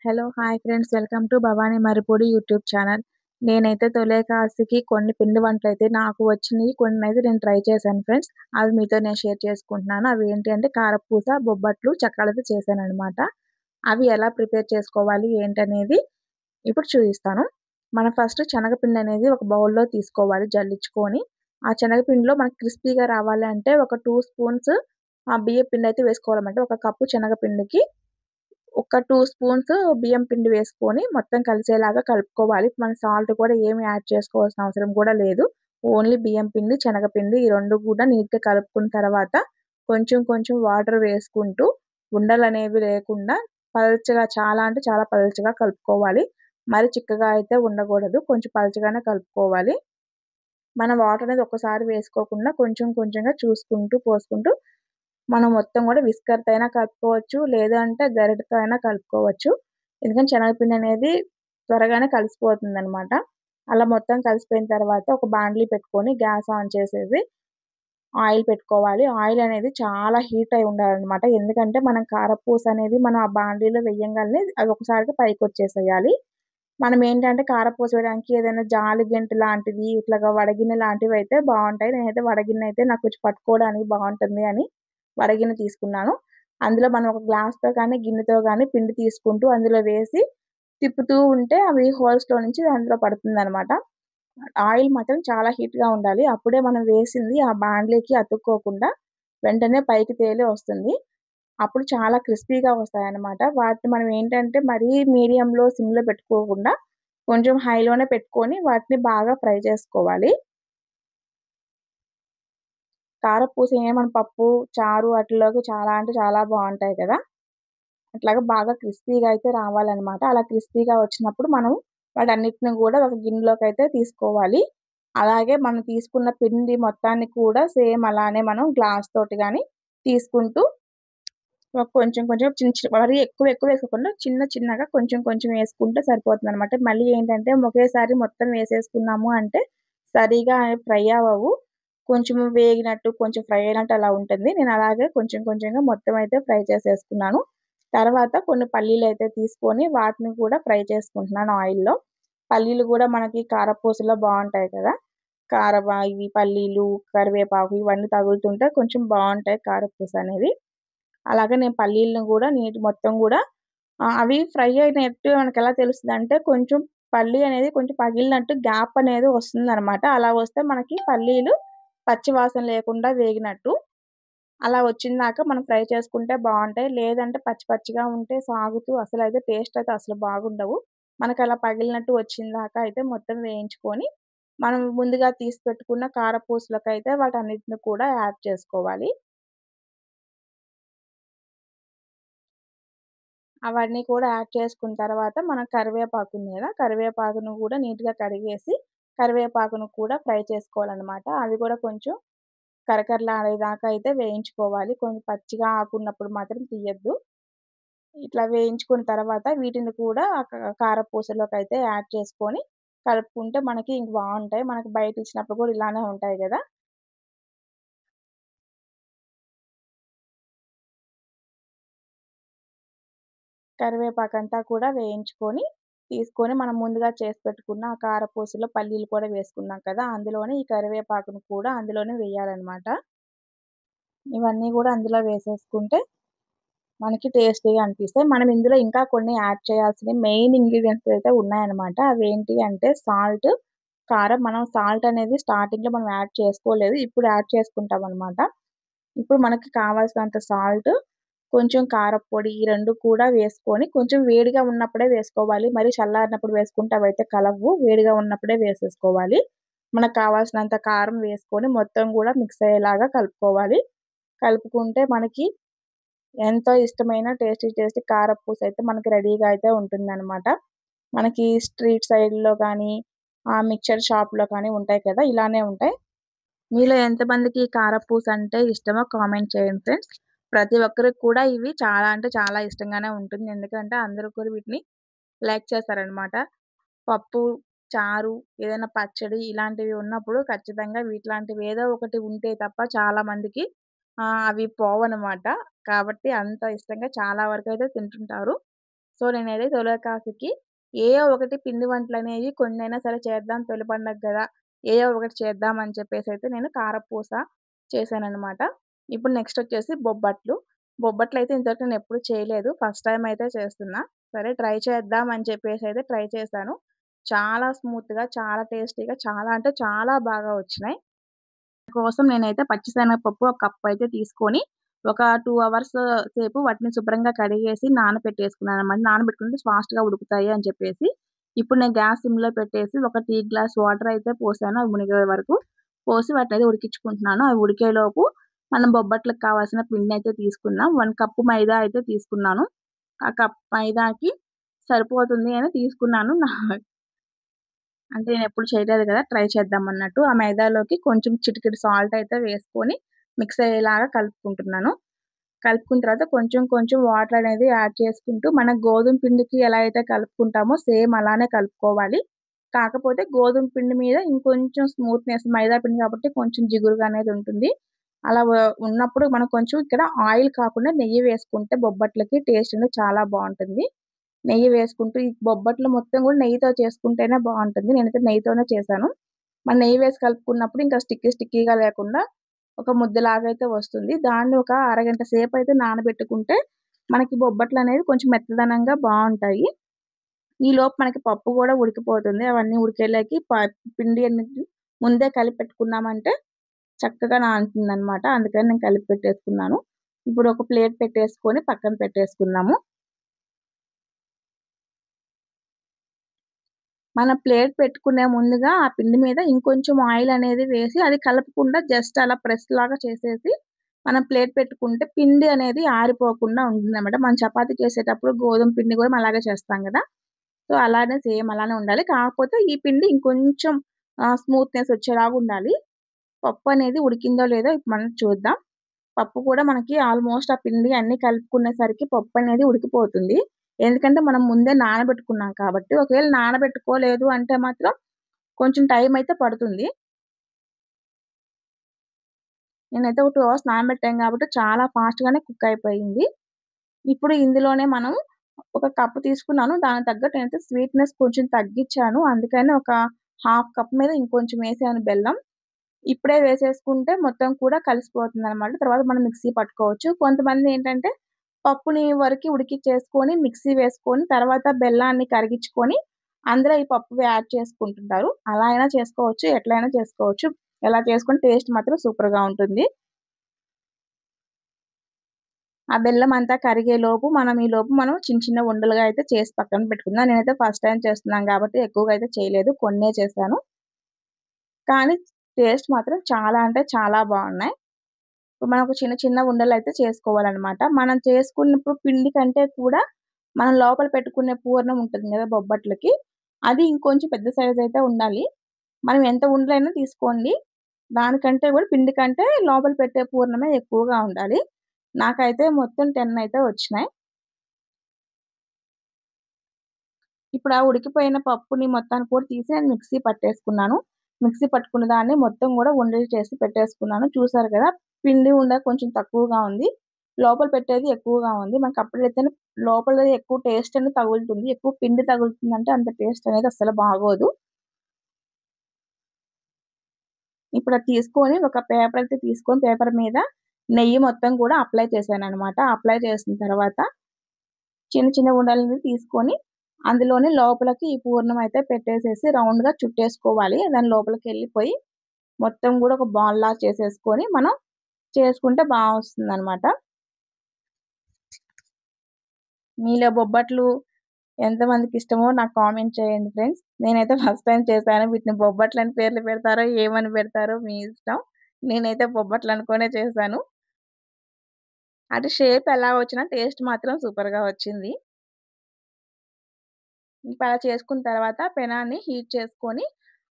Hello! Hi friends. Welcome to Bhavani Maripodi YouTube channel. నేనైతే తొలేకాశికి కొన్ని పిండి వంటలైతే నాకు వచ్చినియి. కొన్నైతే నేను ట్రై చేశాను ఫ్రెండ్స్. అవి మీతో నేను షేర్ చేసుకుంటున్నాను. అవి ఏంటి అంటే కారపూస, బొబ్బట్లు, చక్రాలైతే చేశాననమాట. అవి ఎలా ప్రిపేర్ చేసుకోవాలి ఏంటనేది ఇప్పుడు చూపిస్తాను. మనం ఫస్ట్ శనగపిండి అనేది ఒక బౌల్‌లో తీసుకోవాలి జల్లించుకొని. ఆ శనగపిండిలో మనకు క్రిస్పీగా రావాలి అంటే ఒక 2 స్పూన్స్ బియ్యపు పిండైతే వేసుకోవాలన్నమాట. ఒక కప్పు శనగపిండికి ఒక 2 స్పూన్స్ బియ్యం పిండి వేసుకొని మొత్తం కలిసేలాగా కలుపుకోవాలి. మనం సాల్ట్ కూడా ఏమి యాడ్ చేసుకోవాల్సిన అవసరం కూడా లేదు. ఓన్లీ బియ్యం పిండి, శనగపిండి ఈ 2 కూడా నీట్‌గా కలుపుకున్న తర్వాత కొంచెం కొంచెం వాటర్ వేసుకుంటూ ఉండలనేవి లేకుండా పల్చగా చాలా అంటే చాలా పల్చగా కలుపుకోవాలి. మరి చిక్కగా అయితే ఉండకూడదు. కొంచెం పల్చగానే కలుపుకోవాలి. మనం వాటర్ అనేది ఒక్కసారి వేసుకోకుండా కొంచెం కొంచెంగా చూసుకుంటూ, పోసుకుంటూ మనం మొత్తం గూడా విస్కర్‌తో అయినా కలుపుకోవచ్చు. లేదు అంటే గరిటెతో అయినా కలుపుకోవచ్చు. ఎందుకంటే శనగపిండి అనేది త్వరగానే కలిసిపోతుందనమాట. అలా మొత్తం కలిసిపోయిన తర్వాత ఒక బాండ్లీ పెట్టుకొని గ్యాస్ ఆన్ చేసేసి ఆయిల్ పెట్టుకోవాలి. ఆయిల్ అనేది చాలా హీట్ అయి ఉండాలనమాట. ఎందుకంటే మనం కారపూస అనేది మనం ఆ బాండీలో వెయ్యంగాల్నే అది ఒకసారిగా పైకొచ్చేసేయాలి. మనం ఏంటంటే కారపూస వేయడానికి ఏదైనా జాలి గెంటు లాంటిది, ఇట్లాగా వడగిన్నె లాంటివైతే బావుంటాయి. నేనైతే వడగిన్నె అయితే నాకు కొంచెం పట్టుకోవడానికి బావుంటుంది అని వడగిన్నె తీసుకున్నాను. అందులో మనం ఒక గ్లాస్‌తో గానీ, గిన్నెతో గానీ పిండి తీసుకుంటూ అందులో వేసి తిప్పుతూ ఉంటే అవి హోల్స్‌లో నుంచి అందులో పడుతుందనమాట. ఆయిల్ మాత్రం చాలా హీట్‌గా ఉండాలి. అప్పుడే మనం వేసింది ఆ బాండ్లీకి అతుక్కోకుండా వెంటనే పైకి తేలి వస్తుంది. అప్పుడు చాలా క్రిస్పీగా వస్తాయన్నమాట. వాటిని మనం ఏంటంటే మరీ మీడియంలో, సిమ్‌లో పెట్టుకోకుండా కొంచెం హైలోనే పెట్టుకొని వాటిని బాగా ఫ్రై చేసుకోవాలి. కారపూస మన పప్పు, చారు ఆటిల్లోకి చాలా అంటే చాలా బావుంటాయి కదా! అట్లాగా బాగా క్రిస్పీగా అయితే రావాలనమాట. అలా క్రిస్పీగా వచ్చినప్పుడు మనం వాటన్నిటిని గూడా ఒక గిన్నెలోకైతే తీసుకోవాలి. అలాగే మనం తీసుకున్న పిండి మొత్తాన్ని కూడా సేమ్ అలానే మనం గ్లాస్ తోటి గాని తీసుకుంటూ కొంచెం కొంచెం మరీ ఎక్కువ ఎక్కువ వేసుకోకుండా చిన్న చిన్నగా కొంచెం కొంచెం వేసుకుంటే సరిపోతుందనమాట. మళ్ళీ ఏంటంటే ఒకేసారి మొత్తం వేసేసుకున్నాము అంటే సరిగా ఫ్రై అవ్వవు. కొంచెం వేగినట్టు, కొంచెం ఫ్రై అయినట్టు అలా ఉంటుంది. నేను అలాగే కొంచెం కొంచెంగా మొత్తం అయితే ఫ్రై చేసేసుకున్నాను. తర్వాత కొన్ని పల్లీలైతే తీసుకొని వాటిని కూడా ఫ్రై చేసుకుంటున్నాను ఆయిల్‌లో. పల్లీలు గూడా మనకి కారపూసలో బావుంటాయి కదా! ఇవి పల్లీలు, కరివేపాకు ఇవన్నీ తగులుతుంటే కొంచెం బావుంటాయి కారపూస అనేది. అలాగే నేను పల్లీలను గూడా మొత్తం గూడా అవి ఫ్రై అయినట్టు మనకెలా తెలుస్తదంటే కొంచెం పల్లి అనేది కొంచెం పగిలినట్టు గ్యాప్ అనేది వస్తుందనమాట. అలా వస్తే మనకి పల్లీలు పచ్చి వాసన లేకుండా వేగినట్టు. అలా వచ్చిందాక మనం ఫ్రై చేసుకుంటే బావుంటాయి. లేదంటే పచ్చి పచ్చిగా ఉంటే సాగుతూ అసలైతే టేస్ట్ అయితే అసలు బాగుండవు. మనకలా పగిలినట్టు వచ్చిందాక అయితే మొత్తం వేయించుకొని, మనం ముందుగా తీసి పెట్టుకున్న కారపూసలకైతే వాటన్నిటిని కూడా యాడ్ చేసుకోవాలి. అవన్నీ కూడా యాడ్ చేసుకున్న తర్వాత మన కరివేపాకు ఉంది గదా! కరివేపాకును గూడా నీట్‌గా కడిగేసి, కరివేపాకును కూడా ఫ్రై చేసుకోవాలనమాట. అవి గూడా కొంచెం కరకరలాడేదాకా అయితే వేయించుకోవాలి. కొంచెం పచ్చిగా ఆకున్నప్పుడు మాత్రం తీయొద్దు. ఇట్లా వేయించుకున్న తర్వాత వీటిని కూడా కారపూసలోకైతే యాడ్ చేసుకొని కలుపుకుంటే మనకి ఇంక బావుంటాయి. మనకి బయట ఇచ్చినప్పుడు కూడా ఇలానే ఉంటాయి గదా! కరివేపాకంతా కూడా వేయించుకొని, తీసుకొని మనం ముందుగా చేసి పెట్టుకున్న ఆ కారపూసలో పల్లీలు కూడా వేసుకున్నాం కదా! అందులోనే ఈ కరివేపాకును కూడా అందులోనే వేయాలనమాట. ఇవన్నీ గూడా అందులో వేసేసుకుంటే మనకి టేస్టీగా అనిపిస్తాయి. మనం ఇందులో ఇంకా కొన్ని యాడ్ చేయాల్సినవి మెయిన్ ఇంగ్రీడియెంట్స్ అయితే ఉన్నాయన్నమాట. అవేంటి అంటే సాల్ట్, కారం. మనం సాల్ట్ అనేది స్టార్టింగ్‌లో మనం యాడ్ చేసుకోలేదు. ఇప్పుడు యాడ్ చేసుకుంటామనమాట. ఇప్పుడు మనకి కావాల్సినంత సాల్ట్, కొంచెం కారప్పొడి ఈ 2 కూడా వేసుకొని కొంచెం వేడిగా ఉన్నప్పుడే వేసుకోవాలి. మరి చల్లారినప్పుడు వేసుకుంటే అవైతే కలవ్వు. వేడిగా ఉన్నప్పుడే వేసేసుకోవాలి. మనకు కావాల్సినంత కారం వేసుకొని మొత్తం గూడా మిక్స్ అయ్యేలాగా కలుపుకోవాలి. కలుపుకుంటే మనకి ఎంతో ఇష్టమైన టేస్టీ టేస్టీ కారపూసైతే మనకి రెడీగా అయితే ఉంటుందనమాట. మనకి స్ట్రీట్ సైడ్‌లో గానీ, మిక్చర్ షాప్‌లో కానీ ఉంటాయి కదా! ఇలానే ఉంటాయి. మీలో ఎంతమందికి ఈ కారపూస అంటే ఇష్టమో కామెంట్ చేయండి ఫ్రెండ్స్. ప్రతి ఒక్కరికి కూడా ఇవి చాలా అంటే చాలా ఇష్టంగానే ఉంటుంది. ఎందుకంటే అందరూ కూడా వీటిని లైక్ చేస్తారనమాట. పప్పు, చారు, ఏదైనా పచ్చడి ఇలాంటివి ఉన్నప్పుడు ఖచ్చితంగా వీటిలాంటివి ఏదో ఒకటి ఉంటే తప్ప చాలా మందికి అవి పోవనమాట. కాబట్టి అంత ఇష్టంగా చాలా వరకైతే తింటుంటారు. సో, నేనైతే తొలేకాశికి ఏయో ఒకటి పిండి వంటలనేవి కొన్నైనా సరే చేద్దాం తొలి పండగ గదా! ఏయో ఒకటి చేద్దాం అని చెప్పేసైతే నేను కారపూస చేశాననమాట. ఇప్పుడు నెక్స్టొచ్చేసి బొబ్బట్లు. బొబ్బట్లయితే ఇంతవరకు నేనెప్పుడు చేయలేదు. ఫస్ట్ టైమ్ అయితే చేస్తున్నా. సరే ట్రై చేద్దాం అని చెప్పేసైతే ట్రై చేశాను. చాలా స్మూత్‌గా, చాలా టేస్టీగా, చాలా అంటే చాలా బాగా వచ్చినాయి. కోసం నేనైతే పచ్చిశనగపప్పు ఒక కప్ అయితే తీసుకొని, ఒక 2 అవర్స్ సేపు వాటిని శుభ్రంగా కడిగేసి నానబెట్టేసుకున్నాననమాట. నానబెట్టుకుంటే ఫాస్ట్‌గా ఉడుకుతాయి అని చెప్పేసి. ఇప్పుడు నేను గ్యాస్ సిమ్‌లో పెట్టేసి ఒక టీ గ్లాస్ వాటర్ అయితే పోసాను అవి మునిగే వరకు. పోసి వాటినైతే ఉడికించుకుంటున్నాను. అవి ఉడికేలోపు మనం బొబ్బట్లకు కావాల్సిన పిండయితే తీసుకుందాం. 1 కప్పు మైదా అయితే తీసుకున్నాను. ఆ కప్ మైదాకి సరిపోతుంది అని తీసుకున్నాను. అంటే నేనెప్పుడు చేయలేదు గదా! ట్రై చేద్దామన్నట్టు. ఆ మైదాలోకి కొంచెం చిటికెడు సాల్ట్ అయితే వేసుకొని మిక్స్ అయ్యేలాగా కలుపుకుంటున్నాను. కలుపుకున్న తర్వాత కొంచెం కొంచెం వాటర్ అనేది యాడ్ చేసుకుంటూ మన గోధుమ పిండికి ఎలా అయితే కలుపుకుంటామో సేమ్ అలానే కలుపుకోవాలి. కాకపోతే గోధుమ పిండి మీద ఇంకొంచెం స్మూత్‌నెస్ మైదా పిండి కాబట్టి కొంచెం జిగురుగా అనేది ఉంటుంది. అలా ఉన్నప్పుడు మనం కొంచెం ఇక్కడ ఆయిల్ కాకుండా నెయ్యి వేసుకుంటే బొబ్బట్లకి టేస్ట్ అనేది చాలా బావుంటుంది. నెయ్యి వేసుకుంటూ ఈ బొబ్బట్లు మొత్తం గూడా నెయ్యితో చేసుకుంటేనే బావుంటుంది. నేనైతే నెయ్యితోనే చేశాను. మనం నెయ్యి వేసి కలుపుకున్నప్పుడు ఇంకా స్టిక్కీగా లేకుండా ఒక ముద్దలాగా అయితే వస్తుంది. దాన్ని ఒక అరగంట సేపయితే నానబెట్టుకుంటే మనకి బొబ్బట్లనేవి కొంచెం మెత్తదనంగా బావుంటాయి. ఈలోపు మనకి పప్పు గూడా ఉడికిపోతుంది. అవన్నీ ఉడికేలోకి పిండి అనేది ముందే కలిపి పెట్టుకున్నామంటే చక్కగా నానుతుందనమాట. అందుకని నేను కలిపి పెట్టేసుకున్నాను. ఇప్పుడు ఒక ప్లేట్ పెట్టేసుకొని పక్కన పెట్టేసుకుందాము. మన ప్లేట్ పెట్టుకునే ముందుగా ఆ పిండి మీద ఇంకొంచెం ఆయిల్ అనేది వేసి అది కలపకుండా జస్ట్ అలా ప్రెస్ లాగా చేసేసి మనం ప్లేట్ పెట్టుకుంటే పిండి అనేది ఆరిపోకుండా ఉంటుందన్నమాట. మనం చపాతీ చేసేటప్పుడు గోధుమ పిండి గూడా మనం అలాగే చేస్తాం గదా! సో, అలానే సేమ్ అలానే ఉండాలి. కాకపోతే ఈ పిండి ఇంకొంచెం స్మూత్‌నెస్ వచ్చేలాగా ఉండాలి. పప్పు అనేది ఉడికిందో లేదో ఇప్పుడు మనం చూద్దాం. పప్పు కూడా మనకి ఆల్‌మోస్ట్ ఆ పిండి అన్నీ కలుపుకునేసరికి పప్పనేది ఉడికిపోతుంది. ఎందుకంటే మనం ముందే నానబెట్టుకున్నాం కాబట్టి. ఒకవేళ నానబెట్టుకోలేదు అంటే మాత్రం కొంచెం టైమయితే పడుతుంది. నేనైతే ఒక 2 అవర్స్ నానబెట్టాను కాబట్టి చాలా ఫాస్ట్‌గానే కుక్ అయిపోయింది. ఇప్పుడు ఇందులోనే మనం ఒక కప్ తీసుకున్నాను. దానికి తగ్గట్టు నేనైతే స్వీట్‌నెస్ కొంచెం తగ్గిచ్చాను. అందుకని ఒక హాఫ్ కప్ మీద ఇంకొంచెం వేసాను బెల్లం. ఇప్పుడే వేసేసుకుంటే మొత్తం కూడా కలిసిపోతుందనమాట. తర్వాత మనం మిక్సీ పట్టుకోవచ్చు. కొంతమందేంటంటే పప్పుని వరకి ఉడికిచ్చేసుకొని మిక్సీ వేసుకొని తర్వాత బెల్లాన్ని కరిగిచ్చుకొని అందులో ఈ పప్పు యాడ్ చేసుకుంటుంటారు. అలా అయినా చేసుకోవచ్చు. ఎట్లా అయినా చేసుకోవచ్చు. ఎలా చేసుకొని టేస్ట్ మాత్రం సూపర్‌గా ఉంటుంది. ఆ బెల్లం అంతా కరిగేలోపు మనం చిన్న చిన్న ఉండలుగా అయితే చేసి పక్కన పెట్టుకుందాం. నేనైతే ఫస్ట్ టైమ్ చేస్తున్నాను గాబట్టి ఎక్కువగా అయితే చేయలేదు. కొన్నే చేశాను. కానీ టేస్ట్ మాత్రం చాలా అంటే చాలా బావున్నాయి. మనం ఒక చిన్న చిన్న ఉండలైతే చేసుకోవాలనమాట. మనం చేసుకున్నప్పుడు పిండి కంటే కూడా మనం లోపల పెట్టుకునే పూర్ణం ఉంటుంది గదా! బొబ్బట్లకి. అది ఇంకొంచెం పెద్ద సైజ్ అయితే ఉండాలి. మనం ఎంత ఉండలైనా తీసుకోండి. దానికంటే గూడా పిండి కంటే లోపల పెట్టే పూర్ణమే ఎక్కువగా ఉండాలి. నాకైతే మొత్తం 10 అయితే వచ్చినాయి. ఇప్పుడు ఆ ఉడికిపోయిన పప్పుని మొత్తాన్ని కూడా తీసి నేను మిక్సీ పట్టేసుకున్నాను. మిక్సీ పట్టుకున్న దాన్ని మొత్తం గూడా ఉండలు చేసి పెట్టేసుకున్నాను. చూసారు గదా! పిండి ఉండ కొంచెం తక్కువగా ఉంది. లోపల పెట్టేది ఎక్కువగా ఉంది. మనకప్పుడైతేనే లోపలది ఎక్కువ టేస్ట్ అనేది తగులుతుంది. ఎక్కువ పిండి తగులుతుందంటే అంత టేస్ట్ అనేది అస్సలు బాగోదు. ఇప్పుడు అది తీసుకొని ఒక పేపర్ అయితే తీసుకొని పేపర్ మీద నెయ్యి మొత్తం కూడా అప్లై చేశాననమాట. అప్లై చేసిన తర్వాత చిన్న చిన్న ఉండలని తీసుకొని అందులోనే లోపలికి ఈ పూర్ణం అయితే పెట్టేసేసి రౌండ్‌గా చుట్టేసుకోవాలి. దాని లోపలికెళ్ళిపోయి మొత్తం గూడా ఒక బాల్‌లా చేసేసుకొని మనం చేసుకుంటే వస్తుందనమాట. మీలో బొబ్బట్లు ఎంతమందికిష్టమో నాకు కామెంట్ చేయండి ఫ్రెండ్స్. నేనైతే ఫస్ట్ టైమ్ చేశాను. వీటిని బొబ్బట్లని పేర్లు పెడతారో, ఏమని పెడతారో మీ ఇష్టం. నేనైతే బొబ్బట్లనుకునే చేశాను. అంటే షేప్ ఎలా వచ్చినా టేస్ట్ మాత్రం సూపర్‌గా వచ్చింది. ఇప్పుడు అలా చేసుకున్న తర్వాత పెనాన్ని హీట్ చేసుకొని,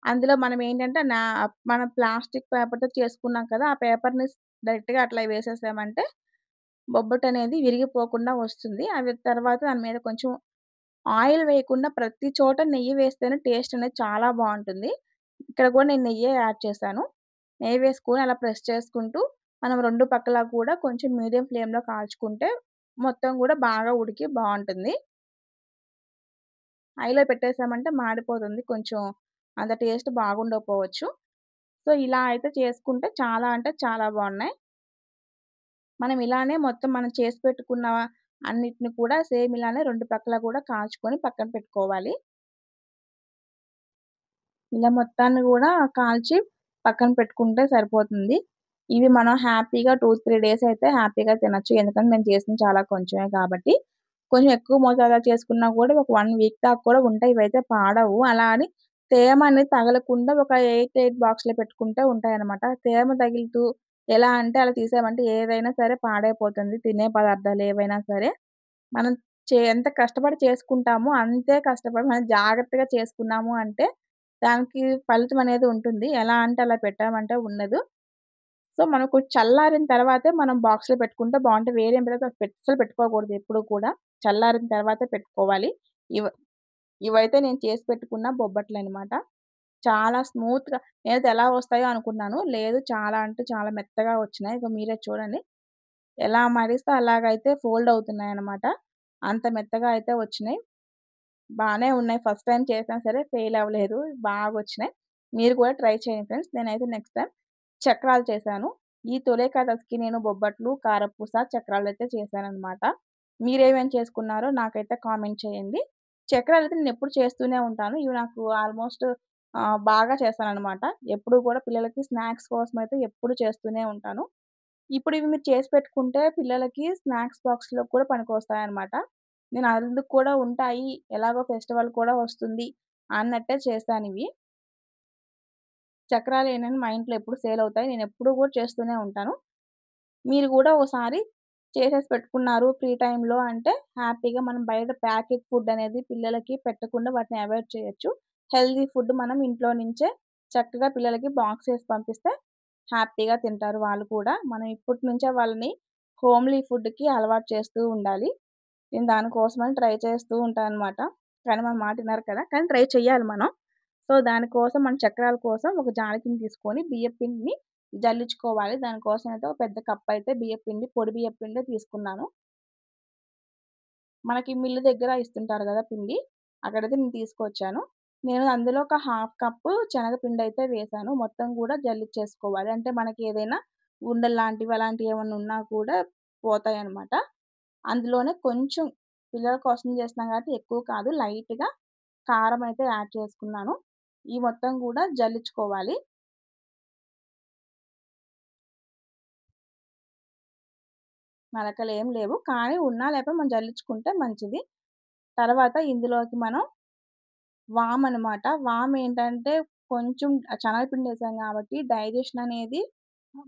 అందులో మనమేంటంటే మనం ప్లాస్టిక్ పేపర్‌తో చేసుకున్నాం కదా! ఆ పేపర్‌ని డైరెక్ట్‌గా అట్లా వేసేసామంటే బొబ్బట్టనేది విరిగిపోకుండా వస్తుంది. అవి తర్వాత దాని మీద కొంచెం ఆయిల్ వేయకుండా ప్రతి చోట నెయ్యి వేస్తేనే టేస్ట్ అనేది చాలా బావుంటుంది. ఇక్కడ కూడా నేను నెయ్యే యాడ్ చేశాను. నెయ్యి వేసుకొని అలా ప్రెస్ చేసుకుంటూ మనం 2 పక్కలా కూడా కొంచెం మీడియం ఫ్లేమ్‌లో కాల్చుకుంటే మొత్తం గూడా బాగా ఉడికి బావుంటుంది. హైలో పెట్టేసామంటే మాడిపోతుంది. కొంచెం అంత టేస్ట్ బాగుండకపోవచ్చు. సో, ఇలా అయితే చేసుకుంటే చాలా అంటే చాలా బావున్నాయి. మనం ఇలానే మొత్తం మనం చేసి పెట్టుకున్న అన్నిటిని కూడా సేమ్ ఇలానే 2 పక్కల కూడా కాల్చుకొని పక్కన పెట్టుకోవాలి. ఇలా మొత్తాన్ని గూడా కాల్చి పక్కన పెట్టుకుంటే సరిపోతుంది. ఇవి మనం హ్యాపీగా 2, 3 డేస్ అయితే హ్యాపీగా తినొచ్చు. ఎందుకంటే నేను చేసింది చాలా కొంచెమే కాబట్టి. కొంచెం ఎక్కువ మోతాదులో చేసుకున్నా కూడా ఒక 1 వీక్ దాకా కూడా ఉంటాయి. ఇవైతే పాడవు. అలా అని తేమ అనేది తగలకుండా ఒక 8 బాక్స్‌లో పెట్టుకుంటే ఉంటాయన్నమాట. తేమ తగులుతూ ఎలా అంటే అలా తీసామంటే ఏదైనా సరే పాడైపోతుంది. తినే పదార్థాలు ఏవైనా సరే. మనం ఎంత కష్టపడి చేసుకుంటామో, అంతే కష్టపడి మనం జాగ్రత్తగా చేసుకున్నాము అంటే, దానికి ఫలితం అనేది ఉంటుంది. ఎలా అంటే అలా పెట్టామంటే ఉండదు. సో, మనకు చల్లారిన తర్వాతే మనం బాక్స్‌లో పెట్టుకుంటే బావుంటది. వేడిన తర్వాత అస్సలు పెట్టుకోకూడదు ఎప్పుడు కూడా. చల్లారిన తర్వాతే పెట్టుకోవాలి. ఇవ ఇవైతే నేను చేసి పెట్టుకున్న బొబ్బట్లనమాట. చాలా స్మూత్‌గా నేనైతే ఎలా వస్తాయో అనుకున్నాను. లేదు చాలా అంటే చాలా మెత్తగా వచ్చినాయి. ఇగో మీరే చూడండి. ఎలా మరిస్తే అలాగైతే ఫోల్డ్ అవుతున్నాయన్నమాట. అంత మెత్తగా అయితే వచ్చినాయి. బానే ఉన్నాయి. ఫస్ట్ టైమ్ చేసినా సరే ఫెయిల్ అవ్వలేదు. బాగొచ్చినాయి. మీరు కూడా ట్రై చేయండి ఫ్రెండ్స్. నేనైతే నెక్స్ట్ టైమ్ చక్రాలు చేశాను. ఈ తొలి ఏకాదశికి నేను బొబ్బట్లు, కారపూస, చక్రాలైతే చేశాననమాట. మీరేమేం చేసుకున్నారో నాకైతే కామెంట్ చేయండి. చక్రాలైతే నేనెప్పుడు చేస్తూనే ఉంటాను. ఇవి నాకు ఆల్‌మోస్ట్ బాగా చేస్తాననమాట. ఎప్పుడు కూడా పిల్లలకి స్నాక్స్ కోసమయితే ఎప్పుడు చేస్తూనే ఉంటాను. ఇప్పుడు ఇవి మీరు చేసి పెట్టుకుంటే పిల్లలకి స్నాక్స్ బాక్స్‌లో కూడా పనికొస్తాయన్నమాట. నేను అందుకు కూడా ఉంటాయి. ఎలాగో ఫెస్టివల్ కూడా వస్తుంది అన్నట్టే చేశానివి. చక్రాలేంటంటే మా ఇంట్లో ఎప్పుడు సేల్ అవుతాయి. నేనెప్పుడు కూడా చేస్తూనే ఉంటాను. మీరు గూడా ఓసారి చేసేసి పెట్టుకున్నారు ఫ్రీ టైమ్‌లో అంటే హ్యాపీగా మనం బయట ప్యాకెట్ ఫుడ్ అనేది పిల్లలకి పెట్టకుండా వాటిని అవాయిడ్ చేయొచ్చు. హెల్తీ ఫుడ్ మనం ఇంట్లో నుంచే చక్కగా పిల్లలకి బాక్స్ చేసి పంపిస్తే హ్యాపీగా తింటారు వాళ్ళు కూడా. మనం ఇప్పటి నుంచే వాళ్ళని హోమ్‌లీ ఫుడ్‌కి అలవాటు చేస్తూ ఉండాలి. నేను దానికోసమని ట్రై చేస్తూ ఉంటాననమాట. కానీ మన మాట ఇనరు కదా! కానీ ట్రై చెయ్యాలి మనం. సో, దానికోసం మన చక్రాల కోసం ఒక జాలికిని తీసుకొని బియ్యపు పిండిని జల్లించుకోవాలి. దానికోసం అయితే ఒక పెద్ద కప్పయితే బియ్యపు పిండి, పొడి బియ్యపు పిండే తీసుకున్నాను. మనకి మిల్లు దగ్గర ఇస్తుంటారు గదా పిండి. అక్కడైతే నేను తీసుకొచ్చాను. నేను అందులో ఒక హాఫ్ కప్పు శనగపిండయితే వేశాను. మొత్తం గూడా జల్లిచ్చేసుకోవాలి. అంటే మనకి ఏదైనా ఉండల్లాంటివి అలాంటివి ఏమన్నా ఉన్నా కూడా పోతాయన్నమాట. అందులోనే కొంచెం పిల్లల కోసం చేస్తున్నాం కాబట్టి ఎక్కువ కాదు లైట్‌గా కారం అయితే యాడ్ చేసుకున్నాను. ఈ మొత్తం గూడా జల్లించుకోవాలి. నలకలేం లేవు. కానీ ఉన్నా లేకపోయినా మనం జల్లించుకుంటే మంచిది. తర్వాత ఇందులోకి మనం వామనమాట. వామేంటంటే కొంచెం శనగపిండేసాం గాబట్టి డైజెషన్ అనేది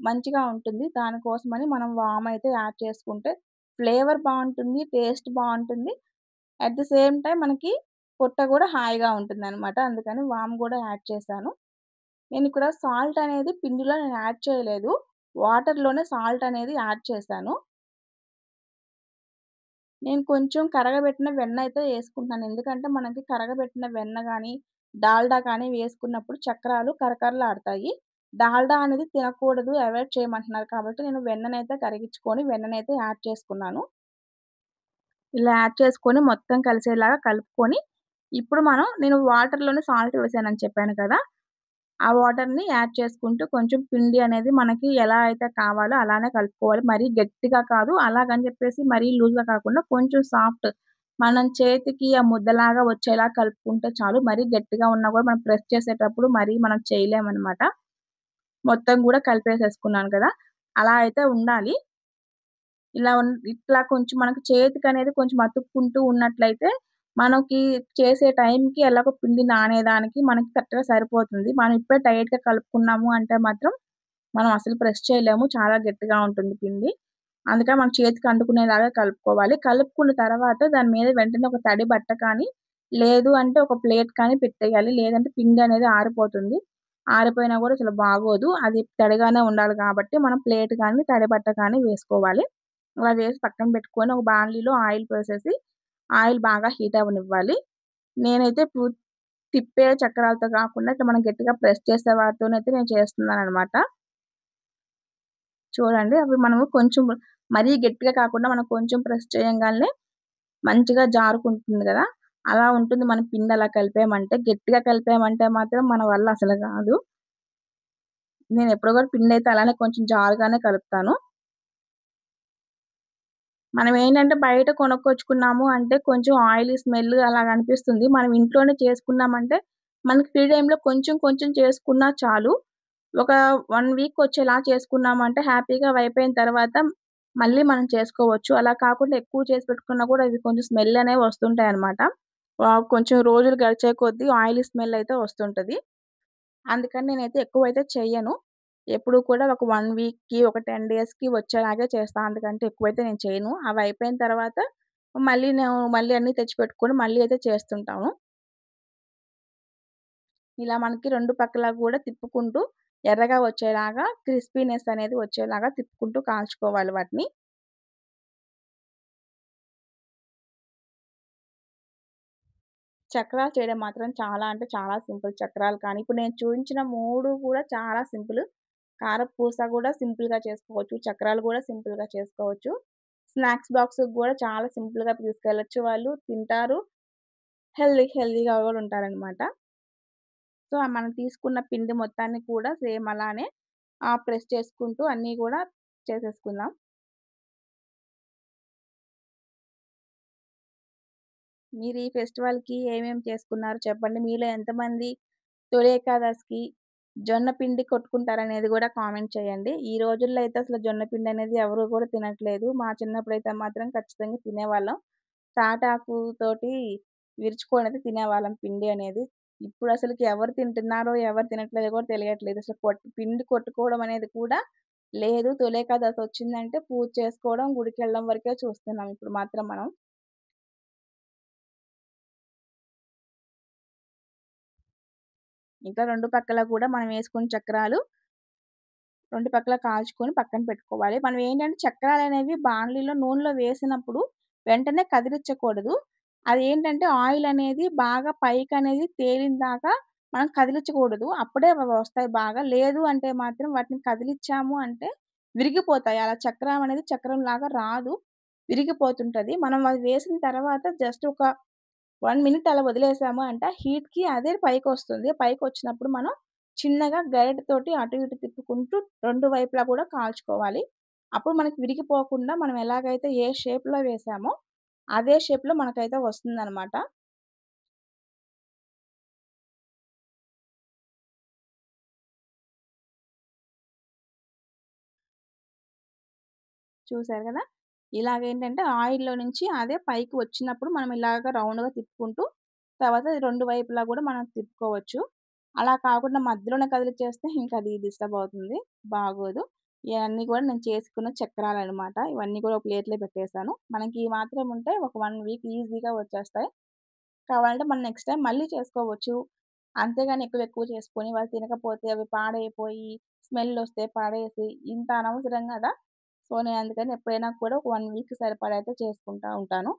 మంచిగా ఉంటుంది. దానికోసమని మనం వామయితే యాడ్ చేసుకుంటే ఫ్లేవర్ బావుంటుంది. టేస్ట్ బావుంటుంది. అట్ ది సేమ్ టైమ్ మనకి పొట్ట గూడా హాయిగా ఉంటుందనమాట. అందుకని వాము గూడా యాడ్ చేశాను. నేనిక్కడ సాల్ట్ అనేది పిండిలో నేను యాడ్ చేయలేదు. వాటర్‌లోనే సాల్ట్ అనేది యాడ్ చేశాను. నేను కొంచెం కరగబెట్టిన వెన్నయితే యేసుకుంటున్నాను. ఎందుకంటే మనకి కరగబెట్టిన వెన్న గాని, డాల్డా కానీ వేసుకున్నప్పుడు చక్రాలు కరకరలాడతాయి. డాల్డా అనేది తినకూడదు, అవాయిడ్ చేయమంటున్నారు కాబట్టి నేను వెన్ననైతే కరిగించుకొని వెన్ననైతే యాడ్ చేసుకున్నాను. ఇలా యాడ్ చేసుకొని మొత్తం కలిసేలాగా కలుపుకొని, ఇప్పుడు నేను వాటర్‌లోనే సాల్ట్ వేసానని చెప్పాను కదా! ఆ వాటర్‌ని యాడ్ చేసుకుంటూ కొంచెం పిండి అనేది మనకి ఎలా అయితే కావాలో అలానే కలుపుకోవాలి. మరీ గట్టిగా కాదు, అలాగని చెప్పేసి మరీ లూజ్‌గా కాకుండా కొంచెం సాఫ్ట్ మనం చేతికి ఆ ముద్దలాగా వచ్చేలా కలుపుకుంటే చాలు. మరీ గట్టిగా ఉన్నా కూడా మనం ప్రెస్ చేసేటప్పుడు మరీ మనం చేయలేమనమాట. మొత్తం గూడా కలిపేసేసుకున్నాను కదా! అలా అయితే ఉండాలి. ఇట్లా కొంచెం మనకు చేతికనేది కొంచెం అతుక్కుంటూ ఉన్నట్లయితే, మనకి చేసే టైంకి ఎలాగో పిండి నానేదానికి మనకి కరెక్ట్‌గా సరిపోతుంది. మనం ఇప్పుడే టైట్‌గా కలుపుకున్నాము అంటే మాత్రం, మనం అసలు ప్రెస్ చేయలేము. చాలా గట్టిగా ఉంటుంది పిండి. అందుకని మన చేతికి అంటుకునేలాగా కలుపుకోవాలి. కలుపుకున్న తర్వాత దాని మీద వెంటనే ఒక తడి బట్ట కానీ, లేదు అంటే ఒక ప్లేట్ కానీ పెట్టేయాలి. లేదంటే పిండి అనేది ఆరిపోతుంది. ఆరిపోయినా కూడా అసలు బాగోదు. అది తడిగానే ఉండాలి కాబట్టి మనం ప్లేట్ కానీ, తడి బట్ట కానీ వేసుకోవాలి. అలా వేసి పక్కన పెట్టుకొని ఒక బాండ్లీలో ఆయిల్ పోసేసి, ఆయిల్ బాగా హీట్ అవ్వనివ్వాలి. నేనైతే తిప్పే చక్రాలతో కాకుండా ఇట్లా మనం గట్టిగా ప్రెస్ చేసే వాటితోనైతే నేను చేస్తున్నాననమాట. చూడండి అవి మనము కొంచెం మరీ గట్టిగా కాకుండా మనం కొంచెం ప్రెస్ చేయంగాల్నే మంచిగా జారుకుంటుంది గదా! అలా ఉంటుంది మనం పిండి అలా కలిపామంటే. గట్టిగా కలిపామంటే మాత్రం మన వల్ల అసలు గాదు. నేనెప్పుడు గూడా పిండయితే అలానే కొంచెం జారుగానే కలుపుతాను. మనమేంటంటే బయట కొనుక్కొచ్చుకున్నాము అంటే కొంచెం ఆయిలీ స్మెల్ అలాగ అనిపిస్తుంది. మనం ఇంట్లోనే చేసుకున్నామంటే మనకి ఫ్రీ టైమ్‌లో కొంచెం కొంచెం చేసుకున్నా చాలు. ఒక 1 వీక్ వచ్చేలా చేసుకున్నామంటే హ్యాపీగా అవయిపోయిన తర్వాత మళ్ళీ మనం చేసుకోవచ్చు. అలా కాకుండా ఎక్కువ చేసి పెట్టుకున్నా కూడా ఇవి కొంచెం స్మెల్ అనేవి వస్తుంటాయన్నమాట. కొంచెం రోజులు గడిచే కొద్దీ ఆయిలీ స్మెల్ అయితే వస్తుంటది. అందుకని నేనైతే ఎక్కువైతే చెయ్యను. ఎప్పుడు కూడా ఒక 1 వీక్‌కి, ఒక 10 డేస్‌కి వచ్చేలాగే చేస్తా. అంతకంటే ఎక్కువైతే నేను చేయను. అవయిపోయిన తర్వాత మళ్ళీ అన్నీ తెచ్చిపెట్టుకొని మళ్ళీ అయితే చేస్తుంటాము. ఇలా మనకి 2 పక్కలా గూడా తిప్పుకుంటూ ఎర్రగా వచ్చేలాగా క్రిస్పీనెస్ అనేది వచ్చేలాగా తిప్పుకుంటూ కాల్చుకోవాలి వాటిని. చక్రాలు చేయడం మాత్రం చాలా అంటే చాలా సింపుల్. చక్రాలు కానీ, ఇప్పుడు నేను చూయించిన 3 కూడా చాలా సింపుల్. కారపూస గూడా సింపుల్‌గా చేసుకోవచ్చు. చక్రాలు గూడా సింపుల్‌గా చేసుకోవచ్చు. స్నాక్స్ బాక్స్‌కి గూడా చాలా సింపుల్‌గా తీసుకెళ్ళొచ్చు వాళ్ళు. తింటారు. హెల్తీగా గూడా ఉంటారనమాట. సో, మనం తీసుకున్న పిండి మొత్తాన్ని కూడా సేమ్ అలానే ప్రెస్ చేసుకుంటూ అన్నీ గూడా చేసేసుకుందాం. మీరు ఈ ఫెస్టివల్‌కి ఏమేమి చేసుకున్నారు చెప్పండి? మీలో ఎంతమంది తొలి ఏకాదశికి జొన్న పిండి కొట్టుకుంటారనేది గూడా కామెంట్ చేయండి. ఈ రోజుల్లో అయితే అసలు జొన్న పిండనేది ఎవరు గూడా తినట్లేదు. మా చిన్నప్పుడైతే మాత్రం ఖచ్చితంగా తినేవాళ్ళం. తాటాకుతోటి విరుచుకొనైతే తినేవాళ్ళం పిండి అనేది. ఇప్పుడసలకి ఎవరు తింటున్నారో, ఎవరు తినట్లేదో కూడా తెలియట్లేదు. అసలు పిండి కొట్టుకోవడం అనేది కూడా లేదు. తొలి ఏకాదశి వచ్చిందంటే పూజ చేసుకోవడం, గుడికెళ్ళడం వరకే చూస్తున్నాం ఇప్పుడు మాత్రం మనం. ఇంకా 2 పక్కల కూడా మనం వేసుకున్న చక్రాలు 2 పక్కల కాల్చుకొని పక్కన పెట్టుకోవాలి. మనం ఏంటంటే చక్రాలనేవి బాండ్లీలో నూనెలో వేసినప్పుడు వెంటనే కదిలిచ్చకూడదు. అదేంటంటే ఆయిల్ అనేది బాగా పైకనేది తేలిన దాకా మనం కదిలిచ్చకూడదు. అప్పుడే వస్తాయి బాగా. లేదు అంటే మాత్రం వాటిని కదిలిచ్చాము అంటే విరిగిపోతాయి. అలా చక్రం అనేది చక్రంలాగా రాదు. విరిగిపోతుంటది. మనం అది వేసిన తర్వాత జస్ట్ ఒక 1 మినిట్ అలా వదిలేసాము అంటే ఆ హీట్‌కి అదే పైకొస్తుంది. పైకొచ్చినప్పుడు మనం చిన్నగా గరిటెతోటి అటు ఇటు తిప్పుకుంటూ 2 వైపులా కూడా కాల్చుకోవాలి. అప్పుడు మనకి విరిగిపోకుండా మనం ఎలాగైతే ఏ షేప్‌లో వేసామో అదే షేప్‌లో మనకైతే వస్తుందనమాట. చూసారు గదా! ఇలాగేంటంటే ఆయిల్‌లో నుంచి అదే పైకి వచ్చినప్పుడు మనం ఇలాగ రౌండ్‌గా తిప్పుకుంటూ తర్వాత 2 వైపులా గూడా మనం తిప్పుకోవచ్చు. అలా కాకుండా మధ్యలోనే కదిలిచ్చేస్తే ఇంకది డిస్టర్బ్ అవుతుంది. బాగోదు. ఇయన్నీ గూడా నేను చేసుకున్న చక్రాలనమాట. ఇవన్నీ కూడా ఒక ప్లేట్‌లో పెట్టేసాను. మనకి ఈ మాత్రం ఉంటే ఒక 1 వీక్ ఈజీగా వచ్చేస్తాయి. కావాలంటే మనం నెక్స్ట్ టైమ్ మళ్ళీ చేసుకోవచ్చు. అంతేగాని ఎక్కువ చేసుకొని వాళ్ళు తినకపోతే అవి పాడైపోయి, స్మెల్లొస్తే పడేసి ఇంత అనవసరం గదా! సో, నేను అందుకని ఎప్పుడైనా కూడా ఒక 1 వీక్ సరిపడా అయితే చేసుకుంటా ఉంటాను.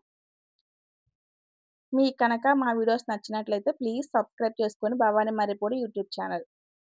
మీకు కనక మా వీడియోస్ నచ్చినట్లయితే ప్లీజ్ సబ్స్క్రైబ్ చేసుకోండి భవానీ మర్రిపూడి యూట్యూబ్ ఛానల్.